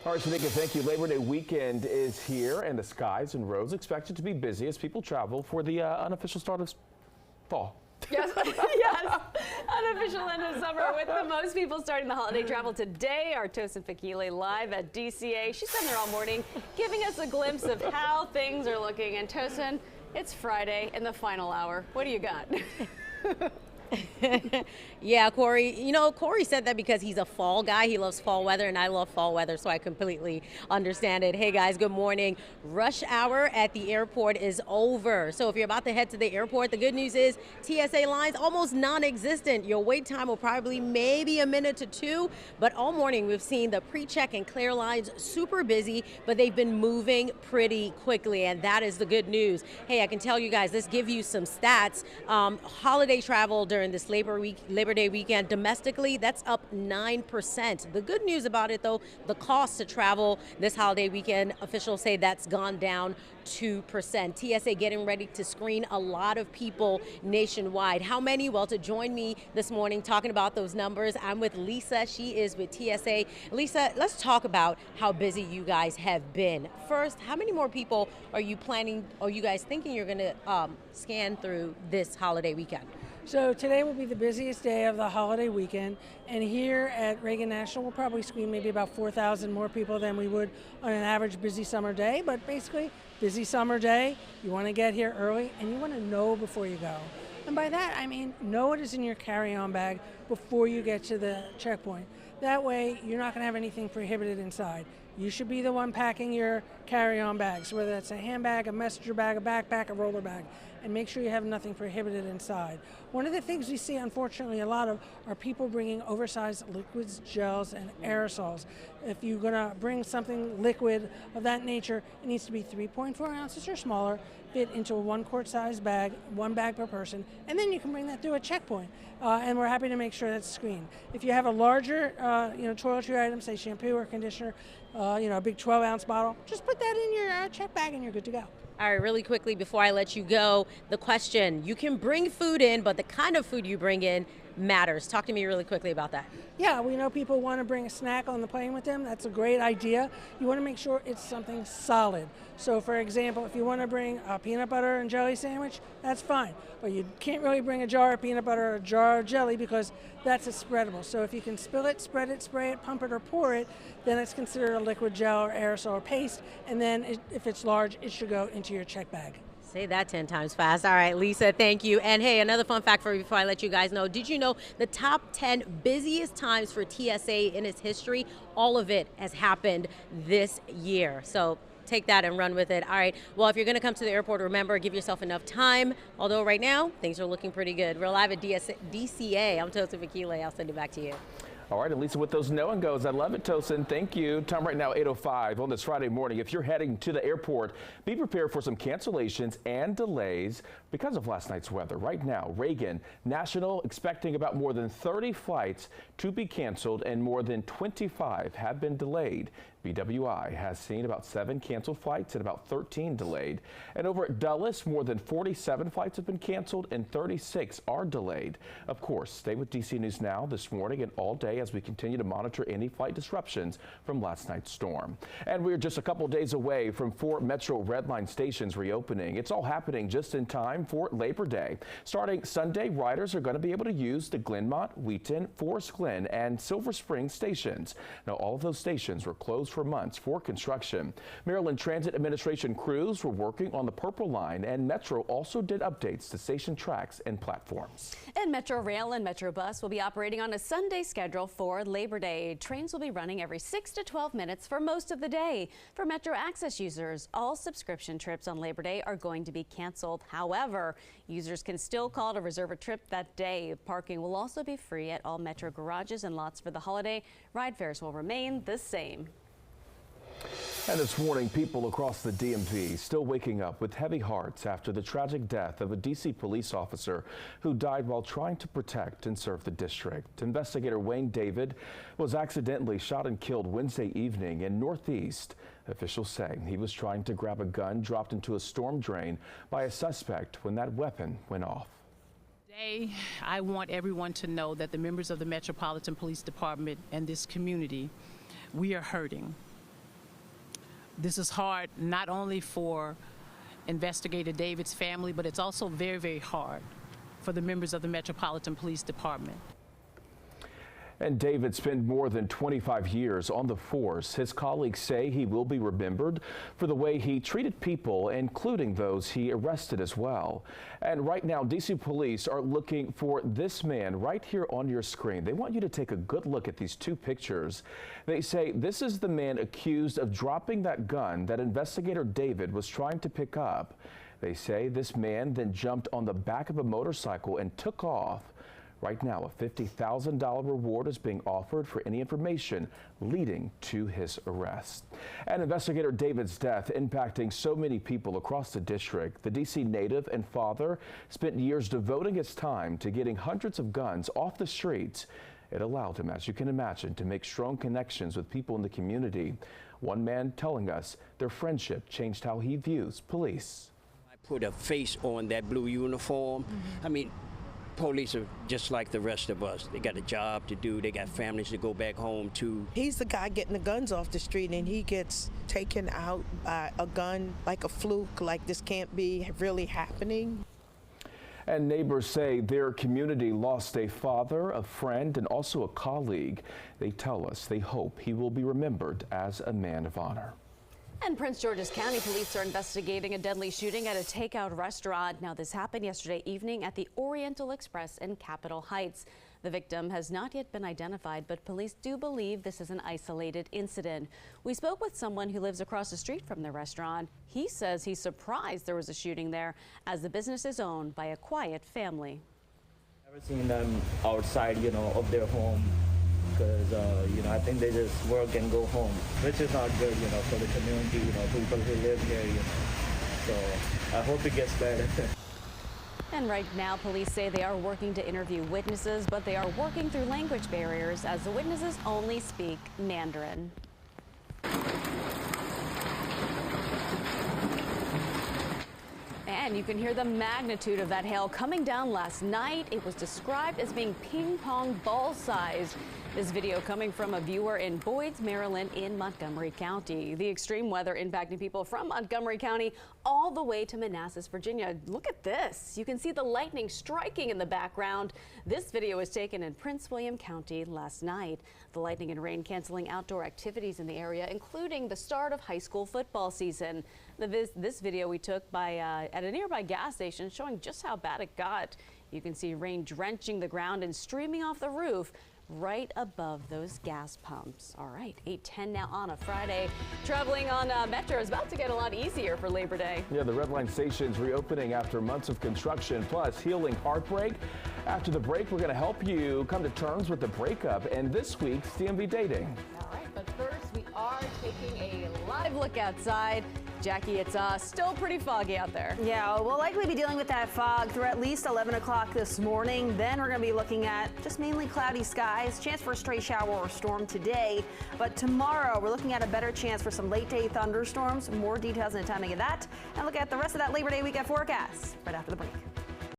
All right, Shanika, thank you. Labor Day weekend is here, and the skies and roads expected to be busy as people travel for the unofficial start of fall. Yes, yes. Unofficial end of summer with the most people starting the holiday travel today. Our Tosin Fakile live at DCA. She's been there all morning, giving us a glimpse of how things are looking. And Tosin, it's Friday in the final hour. What do you got? Yeah, Corey, Corey said that because he's a fall guy. He loves fall weather, and I love fall weather, so I completely understand it. Hey, guys, good morning. Rush hour at the airport is over. So if you're about to head to the airport, the good news is TSA lines almost non-existent. Your wait time will probably maybe a minute to two, but all morning we've seen the pre-check and clear lines super busy, but they've been moving pretty quickly, and that is the good news. Hey, I can tell you guys, let's give you some stats. Holiday travel during this Labor Day weekend domestically, that's up 9%. The good news about it, though, the cost to travel this holiday weekend, officials say that's gone down 2%. TSA getting ready to screen a lot of people nationwide. How many? Well, to join me this morning talking about those numbers, I'm with Lisa. She is with TSA. Lisa, let's talk about how busy you guys have been. First, how many more people are you guys thinking you're going to scan through this holiday weekend? So today will be the busiest day of the holiday weekend, and here at Reagan National we'll probably screen maybe about 4,000 more people than we would on an average busy summer day. But basically, busy summer day, you want to get here early and you want to know before you go. And by that I mean know what is in your carry-on bag before you get to the checkpoint. That way you're not going to have anything prohibited inside. You should be the one packing your carry-on bags, whether that's a handbag, a messenger bag, a backpack, a roller bag, and make sure you have nothing prohibited inside. One of the things we see, unfortunately, a lot of are people bringing oversized liquids, gels, and aerosols. If you're going to bring something liquid of that nature, it needs to be 3.4 ounces or smaller, fit into a 1-quart size bag, one bag per person, and then you can bring that through a checkpoint. And we're happy to make sure that's screened. If you have a larger, toiletry item, say shampoo or conditioner, a big 12-ounce bottle, just put that in your check bag and you're good to go. All right, really quickly before I let you go, the question, you can bring food in, but the kind of food you bring in matters. Talk to me really quickly about that. Yeah, we know people want to bring a snack on the plane with them. That's a great idea. You want to make sure it's something solid. So for example, if you want to bring a peanut butter and jelly sandwich, that's fine. But you can't really bring a jar of peanut butter or a jar of jelly because that's a spreadable. So if you can spill it, spread it, spray it, pump it, or pour it, then it's considered a liquid gel or aerosol or paste. And then if it's large, it should go into your check bag. Say that 10 times fast. All right, Lisa, thank you. And hey, another fun fact for you before I let you guys know. Did you know the top 10 busiest times for TSA in its history, all of it has happened this year. So take that and run with it. All right, well, if you're going to come to the airport, remember, give yourself enough time. Although right now, things are looking pretty good. We're live at DCA. I'm Tosin Fakile. I'll send it back to you. All right, and Lisa, with those no and goes, I love it, Tosin. Thank you. Time right now, 8:05 on this Friday morning. If you're heading to the airport, be prepared for some cancellations and delays because of last night's weather. Right now, Reagan National expecting about more than 30 flights to be canceled and more than 25 have been delayed. BWI has seen about 7 canceled flights and about 13 delayed. And over at Dulles, more than 47 flights have been canceled and 36 are delayed. Of course, stay with DC News Now this morning and all day as we continue to monitor any flight disruptions from last night's storm. And we're just a couple days away from 4 Metro Red Line stations reopening. It's all happening just in time for Labor Day. Starting Sunday, riders are going to be able to use the Glenmont, Wheaton, Forest Glen, and Silver Spring stations. Now, all of those stations were closed for months for construction. Maryland Transit Administration crews were working on the Purple Line, and Metro also did updates to station tracks and platforms. And Metro Rail and Metro Bus will be operating on a Sunday schedule for Labor Day. Trains will be running every 6 to 12 minutes for most of the day. For Metro Access users, all subscription trips on Labor Day are going to be canceled. However, users can still call to reserve a trip that day. Parking will also be free at all Metro garages and lots for the holiday. Ride fares will remain the same. And this morning, people across the DMV still waking up with heavy hearts after the tragic death of a DC police officer who died while trying to protect and serve the district. Investigator Wayne David was accidentally shot and killed Wednesday evening in Northeast. Officials say he was trying to grab a gun dropped into a storm drain by a suspect when that weapon went off. Today, I want everyone to know that the members of the Metropolitan Police Department and this community, we are hurting. This is hard not only for Investigator David's family, but it's also very, very hard for the members of the Metropolitan Police Department. And David spent more than 25 years on the force. His colleagues say he will be remembered for the way he treated people, including those he arrested as well. And right now, D.C. police are looking for this man right here on your screen. They want you to take a good look at these two pictures. They say this is the man accused of dropping that gun that Investigator David was trying to pick up. They say this man then jumped on the back of a motorcycle and took off. Right now, a $50,000 reward is being offered for any information leading to his arrest. And Investigator David's death impacting so many people across the district. The D.C. native and father spent years devoting his time to getting hundreds of guns off the streets. It allowed him, as you can imagine, to make strong connections with people in the community. One man telling us their friendship changed how he views police. I put a face on that blue uniform. I mean, police are just like the rest of us. They got a job to do. They got families to go back home to. He's the guy getting the guns off the street, and he gets taken out by a gun like a fluke, like this can't be really happening. And neighbors say their community lost a father, a friend, and also a colleague. They tell us they hope he will be remembered as a man of honor. And Prince George's County police are investigating a deadly shooting at a takeout restaurant. Now, this happened yesterday evening at the Oriental Express in Capitol Heights. The victim has not yet been identified, but police do believe this is an isolated incident. We spoke with someone who lives across the street from the restaurant. He says he's surprised there was a shooting there, as the business is owned by a quiet family. Never seen them outside, of their home. Because, I think they just work and go home, which is not good, for the community, people who live here, So I hope it gets better. And right now, police say they are working to interview witnesses, but they are working through language barriers as the witnesses only speak Mandarin. And you can hear the magnitude of that hail coming down last night. It was described as being ping pong ball sized. This video coming from a viewer in Boyds, Maryland in Montgomery County. The extreme weather impacting people from Montgomery County all the way to Manassas, Virginia. Look at this. You can see the lightning striking in the background. This video was taken in Prince William County last night. The lightning and rain canceling outdoor activities in the area, including the start of high school football season. This video we took at a nearby gas station showing just how bad it got. You can see rain drenching the ground and streaming off the roof right above those gas pumps. All right, 8:10 now on a Friday. Traveling on Metro is about to get a lot easier for Labor Day. Yeah, the Red Line station's reopening after months of construction, plus healing heartbreak. After the break, we're going to help you come to terms with the breakup and this week's DMV dating. All right, but first we are taking a live look outside. Jackie, it's still pretty foggy out there. Yeah, we'll likely be dealing with that fog through at least 11 o'clock this morning. Then we're going to be looking at just mainly cloudy skies, chance for a stray shower or storm today. But tomorrow, we're looking at a better chance for some late day thunderstorms. More details and the timing of that. And look at the rest of that Labor Day weekend forecast right after the break.